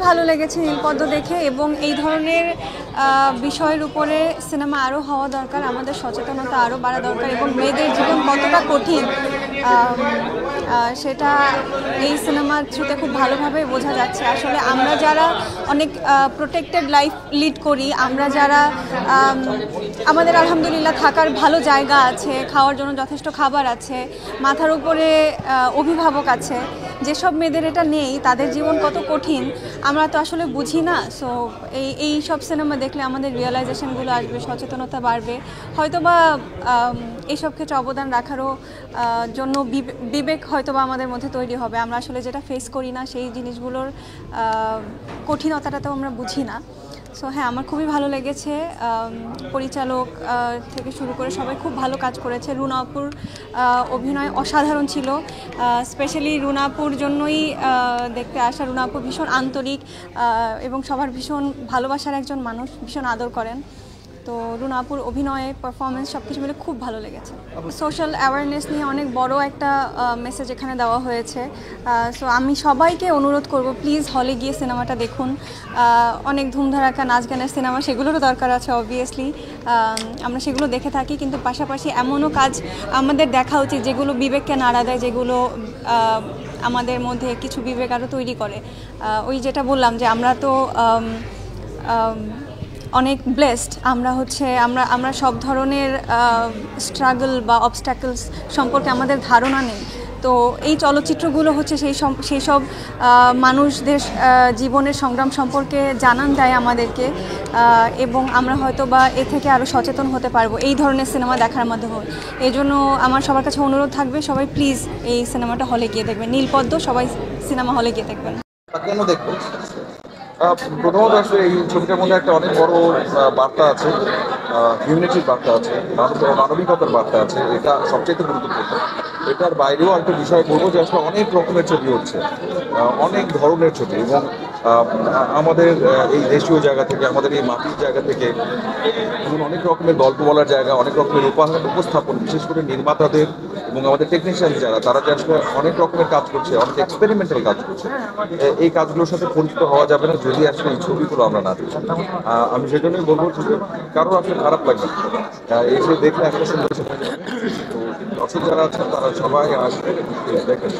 ভালো লেগেছে নীলপদ্ম দেখে, এবং এই ধরনের বিষয়ের উপরে সিনেমা আরও হওয়া দরকার, আমাদের সচেতনতা আরও বাড়া দরকার, এবং মেয়েদের জীবন কতটা কঠিন সেটা এই সিনেমার থ্রুতে খুব ভালোভাবে বোঝা যাচ্ছে। আসলে আমরা যারা অনেক প্রোটেক্টেড লাইফ লিড করি, আমরা যারা আমাদের আলহামদুলিল্লাহ থাকার ভালো জায়গা আছে, খাওয়ার জন্য যথেষ্ট খাবার আছে, মাথার উপরে অভিভাবক আছে, যেসব মেয়েদের এটা নেই তাদের জীবন কত কঠিন আমরা তো আসলে বুঝি না। সো এই সব সিনেমা দেখলে আমাদের রিয়েলাইজেশনগুলো আসবে, সচেতনতা বাড়বে, হয়তোবা এইসব ক্ষেত্রে অবদান রাখারও জন্য বিবেক হয়তোবা আমাদের মধ্যে তৈরি হবে। আমরা আসলে যেটা ফেস করি না সেই জিনিসগুলোর কঠিনতাটা তো আমরা বুঝি না। সো হ্যাঁ, আমার খুবই ভালো লেগেছে। পরিচালক থেকে শুরু করে সবাই খুব ভালো কাজ করেছে। রুনা আপুর অভিনয় অসাধারণ ছিল, স্পেশালি রুনা আপুর জন্যই দেখতে আসা। রুনা আপু ভীষণ আন্তরিক এবং সবার ভীষণ ভালোবাসার একজন মানুষ, ভীষণ আদর করেন। তো রুনা আপুর অভিনয়ে পারফরমেন্স সব কিছু মিলে খুব ভালো লেগেছে। সোশ্যাল অ্যাওয়ারনেস নিয়ে অনেক বড় একটা মেসেজ এখানে দেওয়া হয়েছে। সো আমি সবাইকে অনুরোধ করব, প্লিজ হলে গিয়ে সিনেমাটা দেখুন। অনেক ধুমধারাক্কা নাচ গানের সিনেমা, সেগুলোরও দরকার আছে অবভিয়াসলি, আমরা সেগুলো দেখে থাকি, কিন্তু পাশাপাশি এমনও কাজ আমাদের দেখা উচিত যেগুলো বিবেককে নাড়া দেয়, যেগুলো আমাদের মধ্যে কিছু বিবেক আরও তৈরি করে। ওই যেটা বললাম যে আমরা তো অনেক ব্লেসড, আমরা সব ধরনের স্ট্রাগল বা অবস্ট্যাকলস সম্পর্কে আমাদের ধারণা নেই। তো এই চলচ্চিত্রগুলো হচ্ছে সেই সব মানুষদের জীবনের সংগ্রাম সম্পর্কে জানান দেয় আমাদেরকে, এবং আমরা হয়তো বা এ থেকে আরও সচেতন হতে পারবো এই ধরনের সিনেমা দেখার মাধ্যমে। এই জন্য আমার সবার কাছে অনুরোধ থাকবে, সবাই প্লিজ এই সিনেমাটা হলে গিয়ে দেখবেন। নীলপদ্ম সবাই সিনেমা হলে গিয়ে দেখবেন। কেন দেখবো? প্রথমত আসলে এই ছবিটার মধ্যে একটা অনেক বড় বার্তা আছে, হিউম্যানিটির বার্তা আছে, মানবিকতার বার্তা আছে, এটা সবচেয়ে গুরুত্বপূর্ণ। এটার বাইরেও একটা বিষয় বলবো যে আসলে অনেক রকমের ছবি হচ্ছে, অনেক ধরনের ছবি, এবং আমাদের এই দেশীয় জায়গা থেকে, আমাদের এই মাটির জায়গা থেকে, এবং অনেক রকমের গল্প বলার জায়গা, অনেক রকমের উপস্থাপন, বিশেষ করে নির্মাতাদের এবং আমাদের টেকনিশিয়ান যারা, তারা যে আসলে অনেক রকমের কাজ করছে, অনেক এক্সপেরিমেন্টাল কাজ করছে, এই কাজগুলোর সাথে পরিচিত হওয়া যাবে না যদি আসলে এই ছবিগুলো আমরা না দেখি। আমি সেজন্যই বলবো যে কারো আসলে খারাপ লাগবে এসে দেখলে একটা সুন্দর সময় যাবে। তো দর্শক যারা আছেন তারা সবাই আসবে দেখেন।